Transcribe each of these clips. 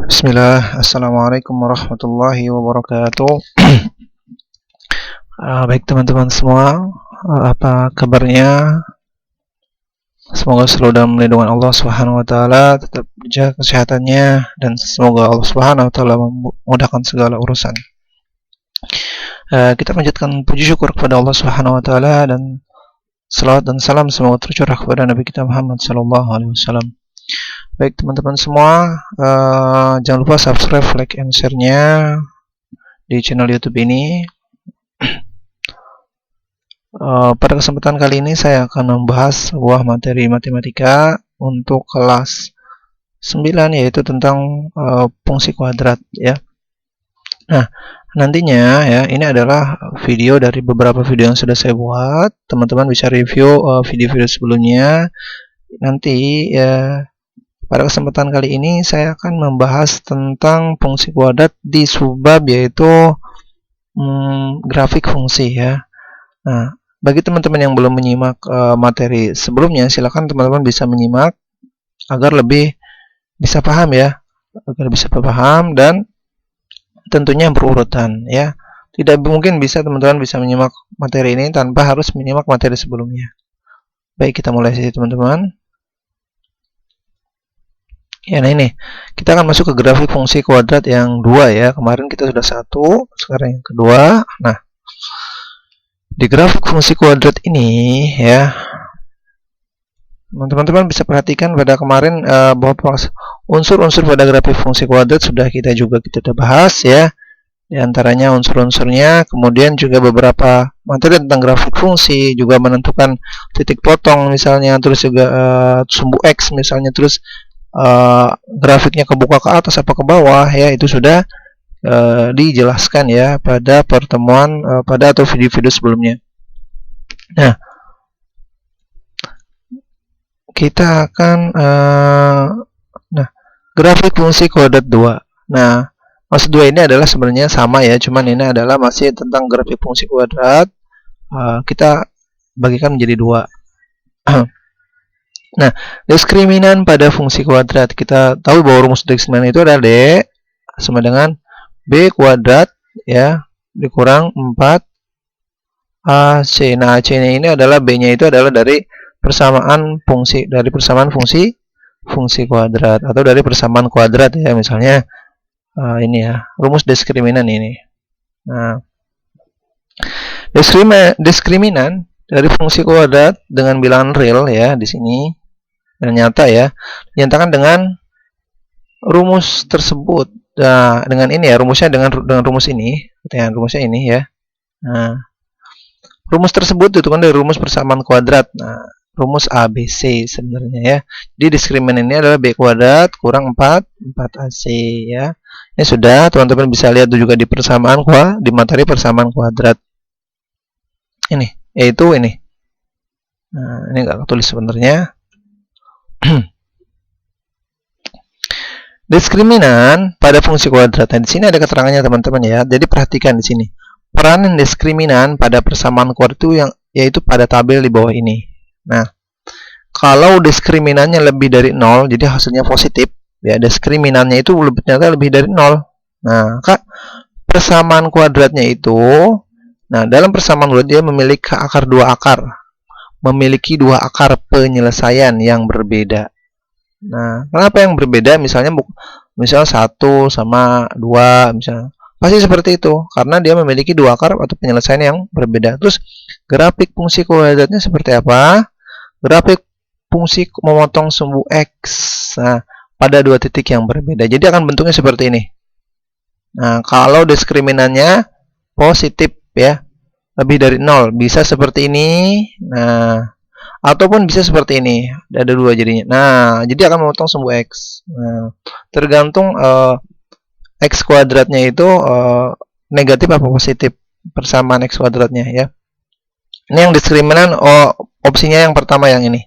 Bismillah, Assalamualaikum warahmatullahi wabarakatuh. Baik teman-teman semua, apa kabarnya? Semoga selalu dalam lindungan Allah Subhanahu wa taala, tetap jaga kesehatannya, dan semoga Allah Subhanahu wa taala memudahkan segala urusan. Kita panjatkan puji syukur kepada Allah Subhanahu wa taala, dan salawat dan salam semoga tercurah kepada Nabi kita Muhammad sallallahu alaihi wasallam. Baik teman-teman semua, jangan lupa subscribe, like, and share-nya di channel YouTube ini. Pada kesempatan kali ini saya akan membahas sebuah materi matematika untuk kelas 9, yaitu tentang fungsi kuadrat ya. Nah, nantinya ya, ini adalah video dari beberapa video yang sudah saya buat. Teman-teman bisa review video-video sebelumnya. Nanti ya, pada kesempatan kali ini saya akan membahas tentang fungsi kuadrat di subbab, yaitu grafik fungsi ya. Nah, bagi teman-teman yang belum menyimak materi sebelumnya, silakan teman-teman bisa menyimak agar lebih bisa paham ya, dan tentunya berurutan ya. Tidak mungkin bisa teman-teman bisa menyimak materi ini tanpa harus menyimak materi sebelumnya. Baik, kita mulai saja teman-teman. Ya, nah ini kita akan masuk ke grafik fungsi kuadrat yang 2 ya. Kemarin kita sudah 1, sekarang yang kedua. Nah, di grafik fungsi kuadrat ini ya, teman-teman bisa perhatikan pada kemarin bahwa unsur-unsur pada grafik fungsi kuadrat sudah kita bahas ya. Di antaranya unsur-unsurnya, kemudian juga beberapa materi tentang grafik fungsi, juga menentukan titik potong misalnya, terus juga sumbu X misalnya, terus grafiknya kebuka ke atas apa ke bawah ya, itu sudah dijelaskan ya pada pertemuan atau video-video sebelumnya. Nah, kita akan grafik fungsi kuadrat 2. Nah, maksud 2 ini adalah sebenarnya sama ya, cuman ini adalah masih tentang grafik fungsi kuadrat. Kita bagikan menjadi 2. Nah, diskriminan pada fungsi kuadrat. Kita tahu bahwa rumus diskriminan itu adalah D sama dengan B kuadrat ya, dikurang 4AC. Nah, AC-nya ini adalah B-nya itu adalah dari persamaan fungsi fungsi kuadrat, atau dari persamaan kuadrat ya, misalnya ini ya, rumus diskriminan ini. Nah, diskriminan dari fungsi kuadrat dengan bilangan real ya di sini, dan nyata ya, dinyatakan dengan rumus tersebut. Nah, dengan ini ya, rumusnya dengan rumus ini, rumusnya ini ya. Nah, rumus tersebut itu kan dari rumus persamaan kuadrat. Nah, rumus ABC sebenarnya ya. Jadi diskriminan ini adalah B kuadrat kurang 4AC ya. Ini sudah teman-teman bisa lihat juga di persamaan di materi persamaan kuadrat. Ini, yaitu ini. Nah, ini enggak ketulis sebenarnya. Diskriminan pada fungsi kuadrat. Nah, di sini ada keterangannya teman-teman ya. Jadi perhatikan di sini. Peranan diskriminan pada persamaan kuadrat itu yaitu pada tabel di bawah ini. Nah, kalau diskriminannya lebih dari 0, jadi hasilnya positif, ya diskriminannya itu ternyata lebih dari 0. Nah, persamaan kuadratnya itu, nah dalam persamaan kuadrat dia memiliki akar 2 akar. Memiliki 2 akar penyelesaian yang berbeda. Nah, kenapa yang berbeda? Misal 1 sama 2 misalnya. Pasti seperti itu, karena dia memiliki 2 akar atau penyelesaian yang berbeda. Terus grafik fungsi kuadratnya seperti apa? Grafik fungsi memotong sumbu X. Nah, pada 2 titik yang berbeda. Jadi akan bentuknya seperti ini. Nah, kalau diskriminannya positif ya, lebih dari 0, bisa seperti ini. Nah, ataupun bisa seperti ini. Ada 2 jadinya. Nah, jadi akan memotong sumbu X. Nah, tergantung X kuadratnya itu negatif apa positif, persamaan X kuadratnya ya. Ini yang diskriminan, opsinya yang pertama yang ini.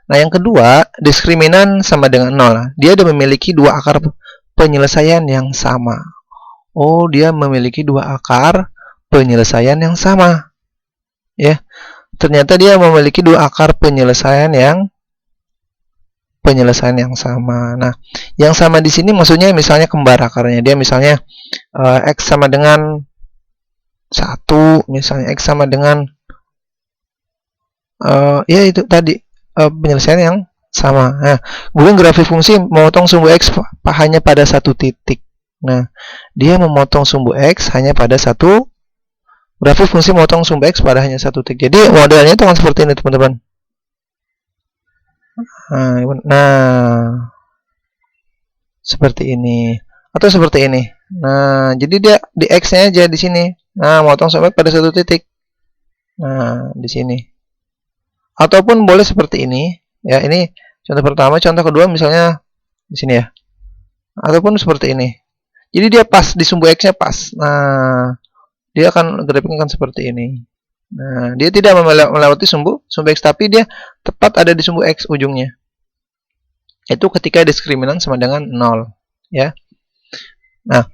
Nah, yang kedua, diskriminan sama dengan 0. Dia sudah memiliki 2 akar penyelesaian yang sama. Oh, dia memiliki 2 akar penyelesaian yang sama. Ya. Ternyata dia memiliki 2 akar penyelesaian yang penyelesaian yang sama. Nah, yang sama di sini maksudnya misalnya kembar akarnya. Dia misalnya X sama dengan 1, misalnya X sama dengan ya itu tadi penyelesaian yang sama. Nah, kemudian grafik fungsi memotong sumbu X hanya pada satu titik. Nah, dia memotong sumbu X hanya pada satu, grafik fungsi memotong sumbu X pada hanya satu titik. Jadi modelnya itu akan seperti ini, teman-teman. Nah, seperti ini atau seperti ini. Nah, jadi dia di X-nya aja di sini. Nah, motong sampai pada satu titik. Nah, di sini. Ataupun boleh seperti ini, ya. Ini contoh pertama, contoh kedua misalnya di sini ya. Ataupun seperti ini. Jadi dia pas di sumbu X-nya pas. Nah, dia akan grafiknya akan seperti ini. Nah, dia tidak melewati sumbu X, tapi dia tepat ada di sumbu X ujungnya. Itu ketika diskriminan sama dengan 0, ya. Nah,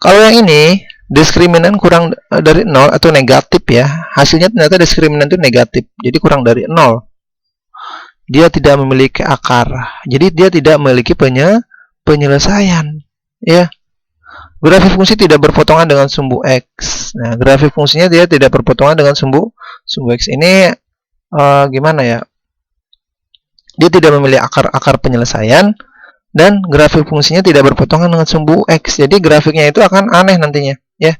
kalau yang ini diskriminan kurang dari 0 atau negatif ya, hasilnya ternyata diskriminan itu negatif, jadi kurang dari 0. Dia tidak memiliki akar, jadi dia tidak memiliki penyelesaian, ya. Grafik fungsi tidak berpotongan dengan sumbu X. Nah, grafik fungsinya dia tidak berpotongan dengan sumbu X. Ini gimana ya? Dia tidak memiliki akar penyelesaian, dan grafik fungsinya tidak berpotongan dengan sumbu X. Jadi grafiknya itu akan aneh nantinya, ya.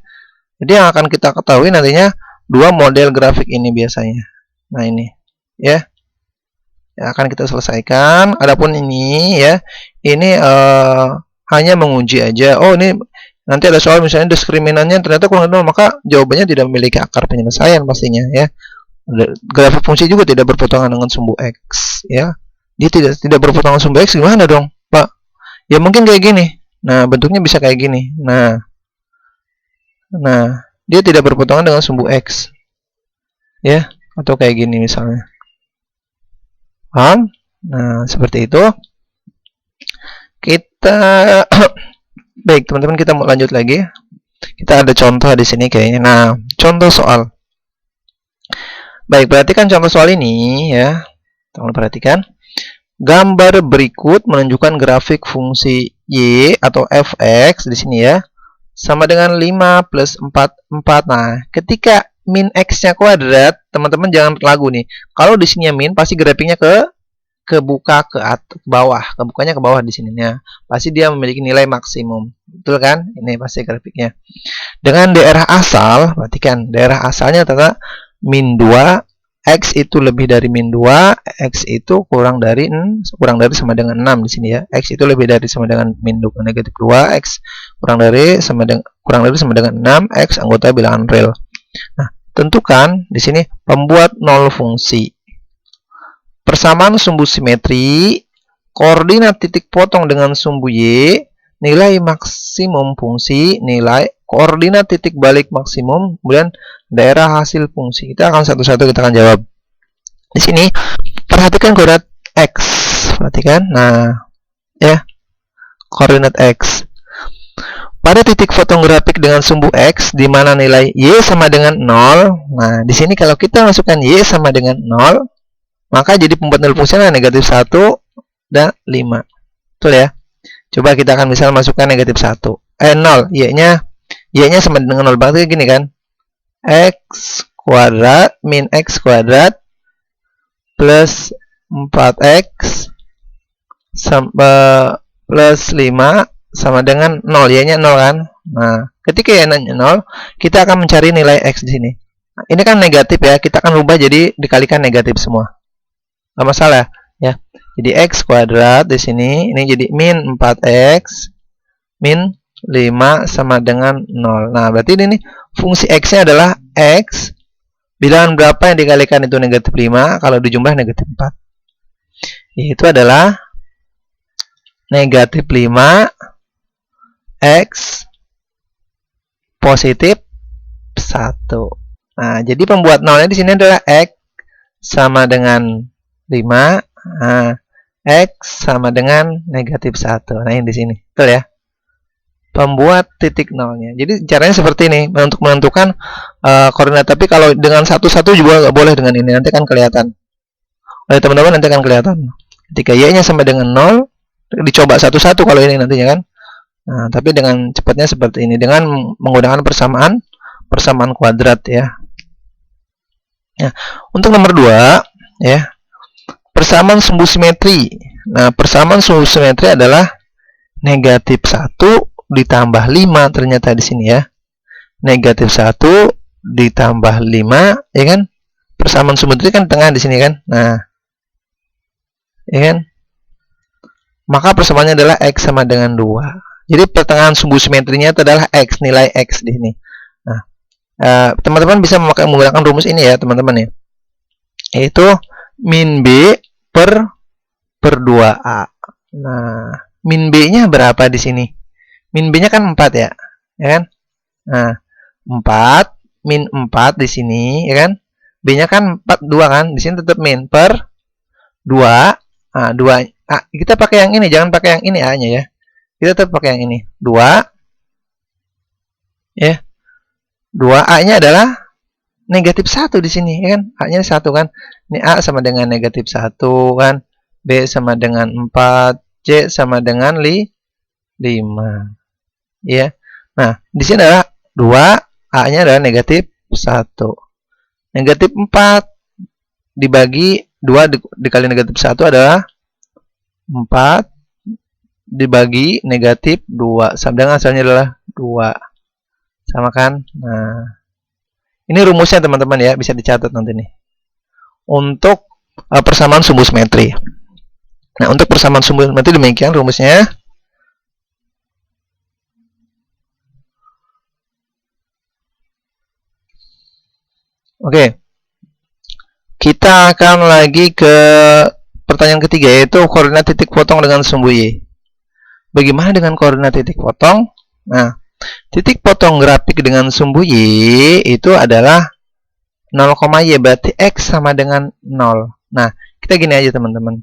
Jadi yang akan kita ketahui nantinya dua model grafik ini biasanya. Nah, ini, ya. Ya, akan kita selesaikan. Adapun ini, ya, ini hanya menguji aja. Oh, ini nanti ada soal misalnya diskriminannya ternyata kurang dari 0, maka jawabannya tidak memiliki akar penyelesaian pastinya, ya. Grafik fungsi juga tidak berpotongan dengan sumbu X, ya. Dia tidak berpotongan sumbu X, gimana dong, Pak? Ya mungkin kayak gini. Nah, bentuknya bisa kayak gini. Nah, dia tidak berpotongan dengan sumbu X, ya, atau kayak gini misalnya. Paham? Nah, seperti itu. Kita baik, teman-teman, kita mau lanjut lagi. Kita ada contoh di sini kayaknya. Nah, contoh soal. Baik, perhatikan contoh soal ini, ya. Tolong perhatikan. Gambar berikut menunjukkan grafik fungsi Y atau fx di sini, ya, sama dengan 5 plus 4. Nah, ketika min x-nya kuadrat, teman-teman jangan ragu nih. Kalau di sini min, pasti grafiknya kebuka ke bawah, kebukanya ke bawah di sininya. Pasti dia memiliki nilai maksimum. Betul kan? Ini pasti grafiknya. Dengan daerah asal, perhatikan, daerah asalnya ternyata min 2, X itu lebih dari min 2, X itu kurang dari sama dengan 6 di sini, ya. X itu lebih dari sama dengan min 2 negatif 2, X kurang dari sama dengan 6, X anggota bilangan real. Nah, tentukan di sini pembuat nol fungsi. Persamaan sumbu simetri, koordinat titik potong dengan sumbu Y, nilai maksimum fungsi, nilai koordinat titik balik maksimum, kemudian daerah hasil fungsi. Kita akan satu-satu kita akan jawab. Di sini perhatikan koordinat X. Perhatikan. Nah, ya. Koordinat X. Pada titik potong grafik dengan sumbu X di mana nilai Y sama dengan 0. Nah, di sini kalau kita masukkan Y sama dengan 0, maka jadi pembuat nol fungsinya negatif 1 dan 5. Betul, ya? Coba kita akan misal masukkan negatif 1. 0. Y-nya sama dengan 0 banget, gini kan? X kuadrat min X kuadrat plus 4X plus 5 sama dengan 0. Y-nya 0 kan? Nah, ketika Y-nya 0, kita akan mencari nilai X di sini. Nah, ini kan negatif, ya. Kita akan rubah jadi dikalikan negatif semua. Nggak masalah, ya. Jadi X kuadrat di sini, ini jadi min 4X min 5 sama dengan 0. Nah, berarti ini fungsi X-nya adalah X. Bilangan berapa yang dikalikan itu negatif 5, kalau dijumlah negatif 4. Itu adalah negatif 5 X positif 1. Nah, jadi pembuat nolnya di sini adalah X sama dengan 5. Nah, X sama dengan negatif 1. Nah, ini di sini. Betul, ya? Pembuat titik nolnya. Jadi caranya seperti ini untuk menentukan koordinat. Tapi kalau dengan satu-satu juga nggak boleh dengan ini. Nanti kan kelihatan. Oleh teman-teman nanti akan kelihatan. Ketika y-nya sama dengan 0, dicoba satu-satu kalau ini nantinya kan. Nah, tapi dengan cepatnya seperti ini dengan menggunakan persamaan kuadrat ya. Ya, untuk nomor 2 ya, persamaan sumbu simetri. Nah, persamaan sumbu simetri adalah negatif 1 ditambah 5 ternyata di sini ya. Negatif 1 ditambah 5 ya kan. Persamaan sumbu simetri kan tengah di sini kan. Nah, ya kan? Maka persamaannya adalah x sama dengan 2. Jadi pertengahan sumbu simetrinya itu adalah x, nilai x di sini. Nah, teman-teman bisa menggunakan rumus ini ya, teman-teman ya. Yaitu min b per 2a. Nah, min b-nya berapa di sini? Min b-nya kan 4 ya. Ya kan? Nah, 4 min 4 di sini, ya kan? B-nya kan 4 2 kan? Di sini tetap min per 2. Nah, 2 kita pakai yang ini, jangan pakai yang ini A-nya ya. Kita tetap pakai yang ini. 2 ya. 2A-nya adalah negatif 1 di sini, ya kan? A-nya 1 kan. Ini A sama dengan negatif 1 kan. B sama dengan 4, C sama dengan 5. Ya. Nah, di sini adalah 2, A-nya adalah negatif 1. Negatif 4 dibagi 2 dikali negatif 1 adalah 4 dibagi negatif 2. Sama dengan hasilnya adalah 2. Sama kan? Nah, ini rumusnya teman-teman ya, bisa dicatat nanti nih. Untuk persamaan sumbu simetri. Nah, untuk persamaan sumbu simetri demikian rumusnya. Oke. Kita akan lagi ke pertanyaan ketiga, yaitu koordinat titik potong dengan sumbu y. Bagaimana dengan koordinat titik potong? Nah, titik potong grafik dengan sumbu y itu adalah 0, y, berarti x sama dengan 0. Nah, kita gini aja teman-teman.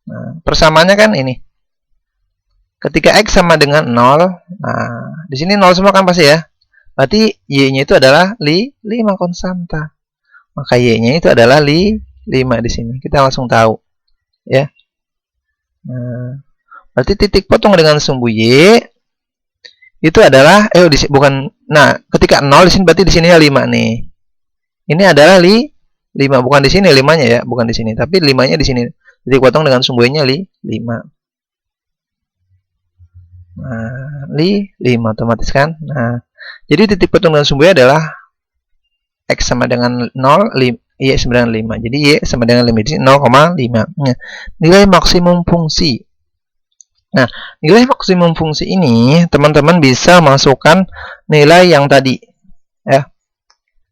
Nah, persamaannya kan ini. Ketika x sama dengan 0, nah, di sini 0 semua kan pasti ya. Berarti y-nya itu adalah 5 konstanta. Maka y-nya itu adalah 5 di sini. Kita langsung tahu. Ya. Nah, berarti titik potong dengan sumbu y itu adalah bukan. Nah, ketika 0 di sini berarti di sini 5 nih. Ini adalah 5, bukan di sini 5-nya ya, bukan di sini, tapi 5-nya di sini. Titik potong dengan sumbu y-nya 5. Nah, 5 otomatis kan. Nah, jadi titik potong dengan sumbu y adalah x sama dengan 0, y sama dengan 5. Jadi y sama dengan 5 di sini 0,5. Nah, nilai maksimum fungsi. Nah, nilai maksimum fungsi ini teman-teman bisa masukkan nilai yang tadi ya.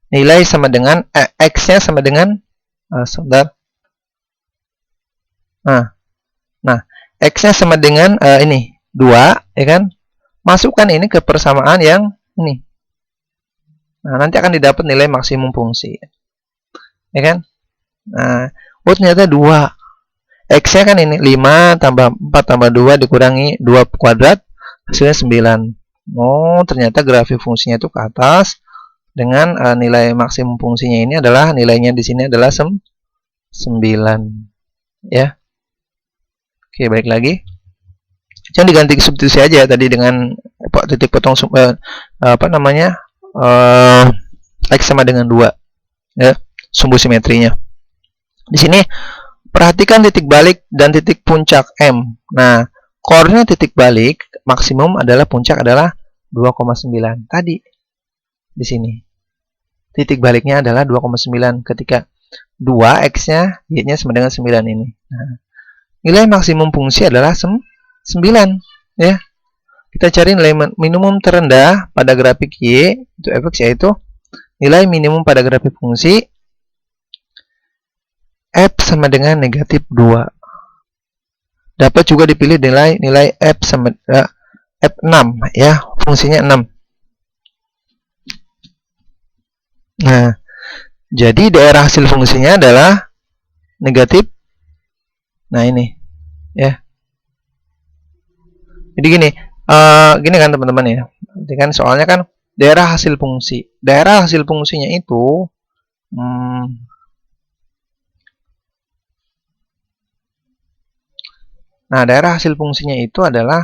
Nilai sama dengan x-nya sama dengan sebentar. Nah, x-nya sama dengan ini 2 ya kan? Masukkan ini ke persamaan yang ini. Nah, nanti akan didapat nilai maksimum fungsi. Ya kan? Nah, ternyata 2. X-nya kan ini 5 tambah 4 tambah 2 dikurangi 2 kuadrat, hasilnya 9. Oh, ternyata grafik fungsinya itu ke atas dengan nilai maksimum fungsinya ini adalah nilainya di sini adalah 9. Ya. Oke, balik lagi. Jangan diganti substitusi aja tadi dengan titik potong X sama dengan 2 ya, sumbu simetrinya. Di sini perhatikan titik balik dan titik puncak M. Nah, koordinat titik balik maksimum adalah puncak adalah 2,9 tadi. Di sini. Titik baliknya adalah 2,9 ketika 2 X-nya, Y-nya sama dengan 9 ini. Nah, nilai maksimum fungsi adalah 9 ya. Kita cari nilai minimum terendah pada grafik Y itu fx, yaitu nilai minimum pada grafik fungsi f sama dengan negatif 2. Dapat juga dipilih nilai f sama f6 ya, fungsinya 6. Nah, jadi daerah hasil fungsinya adalah negatif. Nah, ini ya. Jadi gini kan teman-teman ya. Jadi kan soalnya kan daerah hasil fungsi. Daerah hasil fungsinya itu Nah, daerah hasil fungsinya itu adalah,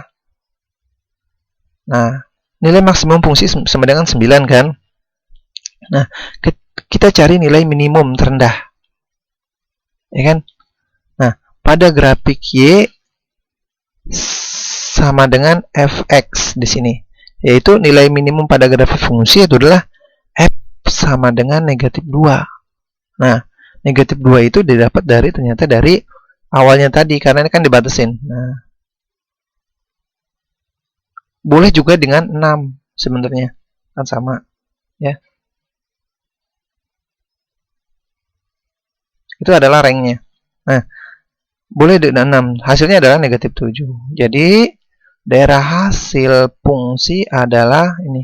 nah, nilai maksimum fungsi sama dengan 9 kan? Nah, kita cari nilai minimum terendah. Ya kan? Nah, pada grafik Y sama dengan fx di sini. Yaitu nilai minimum pada grafik fungsi itu adalah f sama dengan negatif 2. Nah, negatif 2 itu didapat ternyata dari awalnya tadi, karena ini kan dibatasin. Nah, boleh juga dengan 6 sebenarnya, kan sama ya. Itu adalah ranknya. Nah, boleh dengan 6, hasilnya adalah negatif 7. Jadi daerah hasil fungsi adalah ini,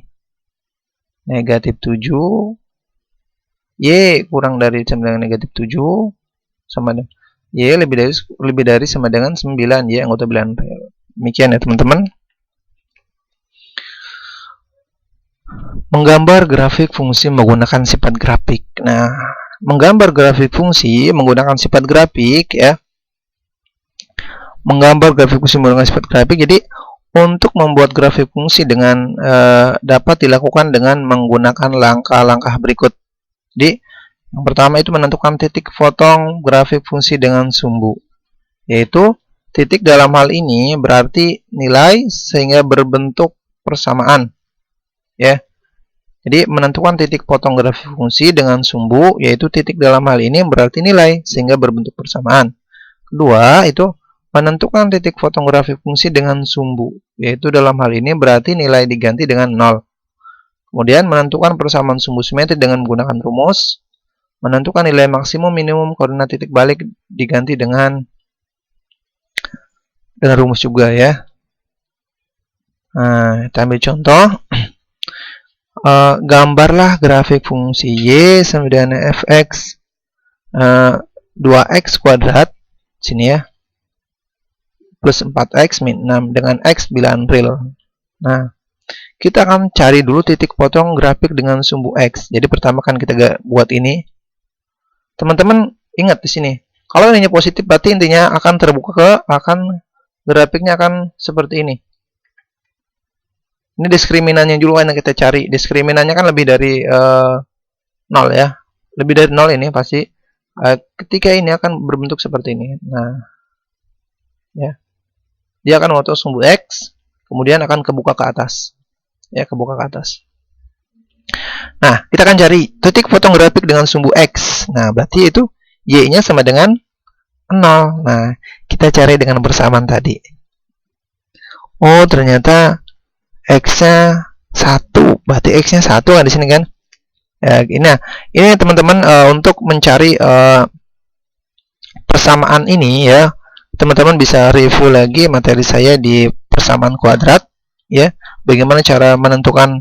negatif 7 Y kurang dari sama dengan negatif 7 sama dengan Y lebih dari sama dengan 9, Y anggota bilangan real. Demikian ya teman-teman. Menggambar grafik fungsi menggunakan sifat grafik. Nah, menggambar grafik fungsi menggunakan sifat grafik ya. Menggambar grafik fungsi menggunakan sifat grafik. Jadi untuk membuat grafik fungsi dengan dapat dilakukan dengan menggunakan langkah-langkah berikut. Jadi yang pertama itu menentukan titik potong grafik fungsi dengan sumbu. Yaitu titik dalam hal ini berarti nilai sehingga berbentuk persamaan. Ya. Jadi menentukan titik potong grafik fungsi dengan sumbu, yaitu titik dalam hal ini berarti nilai sehingga berbentuk persamaan. Kedua, itu menentukan titik potong grafik fungsi dengan sumbu, yaitu dalam hal ini berarti nilai diganti dengan 0. Kemudian menentukan persamaan sumbu simetri dengan menggunakan rumus. Menentukan nilai maksimum minimum koordinat titik balik diganti dengan rumus juga ya. Nah, kita ambil contoh. Gambarlah grafik fungsi Y sama dengan fx 2x kuadrat sini ya plus 4x min 6 dengan x bilangan real. Nah, kita akan cari dulu titik potong grafik dengan sumbu x. Jadi pertama kan kita buat ini. Teman-teman ingat di sini. Kalau nilainya positif berarti intinya akan terbuka grafiknya akan seperti ini. Ini diskriminannya dulu yang kita cari. Diskriminannya kan lebih dari 0 ya. Lebih dari 0 ini pasti. Ketika ini akan berbentuk seperti ini. Nah, ya. Dia akan memotong sumbu X. Kemudian akan kebuka ke atas. Ya, kebuka ke atas. Nah, kita akan cari titik potong grafik dengan sumbu X. Nah, berarti itu Y-nya sama dengan 0. Nah, kita cari dengan persamaan tadi. Oh, ternyata X-nya 1, berarti X-nya 1 kan di sini kan? Ya, ini teman-teman untuk mencari persamaan ini ya, teman-teman bisa review lagi materi saya di persamaan kuadrat ya. Bagaimana cara menentukan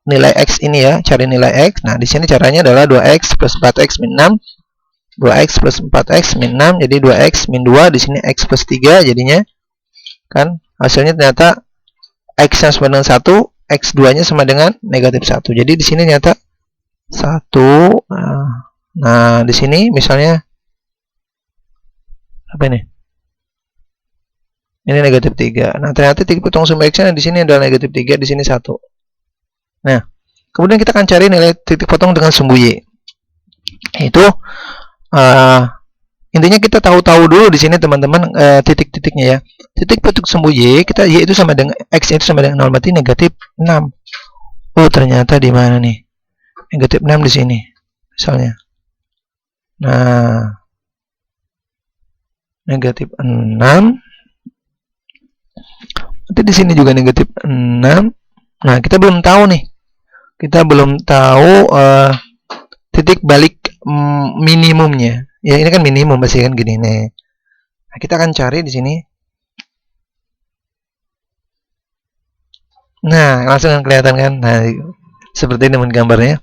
nilai X ini ya, cari nilai X. Nah, di sini caranya adalah 2X plus 4X min 6. 2X plus 4X min 6, jadi 2X min 2, di sini X plus 3 jadinya. Kan? Hasilnya ternyata X-nya sama dengan 1, X2-nya sama dengan negatif 1. Jadi di sini ternyata 1. Nah, di sini misalnya apa ini? Ini negatif 3. Nah, ternyata titik potong sumbu X-nya di sini adalah negatif 3, di sini 1. Nah, kemudian kita akan cari nilai titik potong dengan sumbu Y. Itu intinya kita tahu dulu di sini teman-teman titik-titiknya ya. Titik potong sumbu Y, Y itu sama dengan X itu sama dengan 0, berarti negatif 6. Oh, ternyata di mana nih? Negatif 6 di sini. Misalnya. Nah, negatif 6. Nanti di sini juga negatif 6. Nah, kita belum tahu nih. Kita belum tahu titik balik minimumnya. Ya, ini kan minimum pasti kan gini nih. Nah, kita akan cari di sini. Nah, langsung kelihatan kan. Nah, seperti ini gambarnya.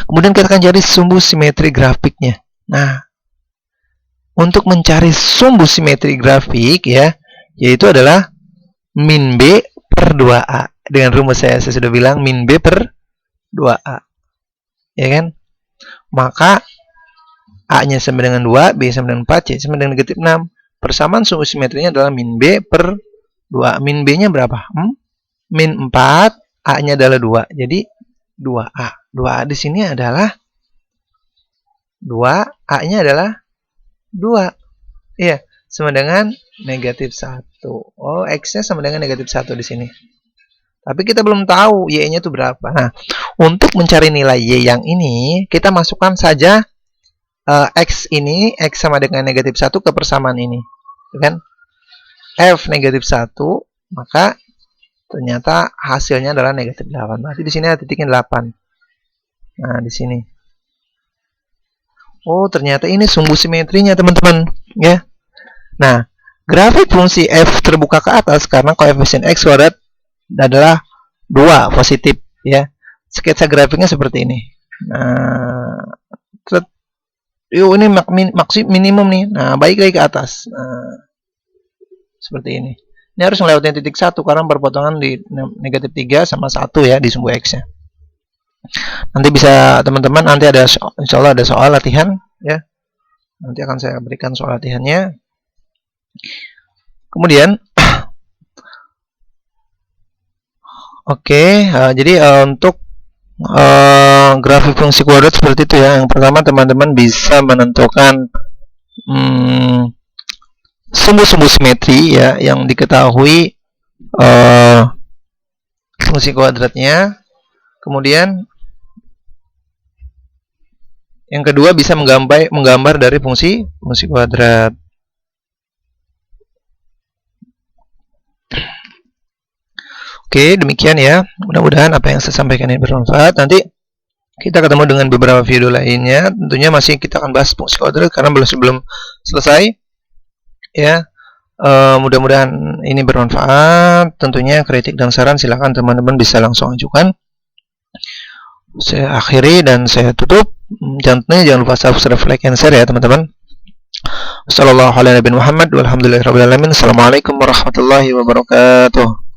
Kemudian kita akan cari sumbu simetri grafiknya. Nah, untuk mencari sumbu simetri grafik ya, yaitu adalah min B per 2A. Dengan rumus saya sudah bilang min B per 2A. Ya kan? Maka A-nya sama dengan 2, B sama dengan 4, C sama dengan negatif 6. Persamaan sumbu simetrinya adalah min B per 2. Min B-nya berapa? Min 4, A-nya adalah 2. Jadi 2A. 2A di sini adalah 2, A-nya adalah 2. Iya, sama dengan negatif 1. Oh, X-nya sama dengan negatif 1 di sini. Tapi kita belum tahu Y-nya itu berapa. Nah, untuk mencari nilai Y yang ini, kita masukkan saja X ini, X sama dengan negatif 1 ke persamaan ini. Kan? F negatif 1, maka ternyata hasilnya adalah negatif 8. Berarti di sini ada titiknya 8. Nah, di sini. Oh, ternyata ini sumbu simetrinya, teman-teman. Ya. Nah, grafik fungsi F terbuka ke atas karena koefisien X kuadrat adalah 2 positif. Ya. Sketsa grafiknya seperti ini. Nah, ini maksud minimum nih. Nah, balik lagi ke atas. Nah, seperti ini. Ini harus melewati titik 1 karena berpotongan di negatif 3 sama 1 ya di sumbu X-nya. Nanti bisa teman-teman, nanti ada insya Allah ada soal latihan ya. Nanti akan saya berikan soal latihannya. Kemudian oke, jadi untuk grafik fungsi kuadrat seperti itu ya. Yang pertama teman-teman bisa menentukan sumbu-sumbu simetri ya yang diketahui fungsi kuadratnya. Kemudian yang kedua bisa menggambar dari fungsi kuadrat. Oke, demikian ya. Mudah-mudahan apa yang saya sampaikan ini bermanfaat. Nanti kita ketemu dengan beberapa video lainnya. Tentunya masih kita akan bahas fungsi kuadrat karena belum selesai. Ya, mudah-mudahan ini bermanfaat. Tentunya kritik dan saran silakan teman-teman bisa langsung ajukan. Saya akhiri dan saya tutup. Jangan lupa subscribe, like, and share ya teman-teman. Wassalamualaikum warahmatullahi wabarakatuh.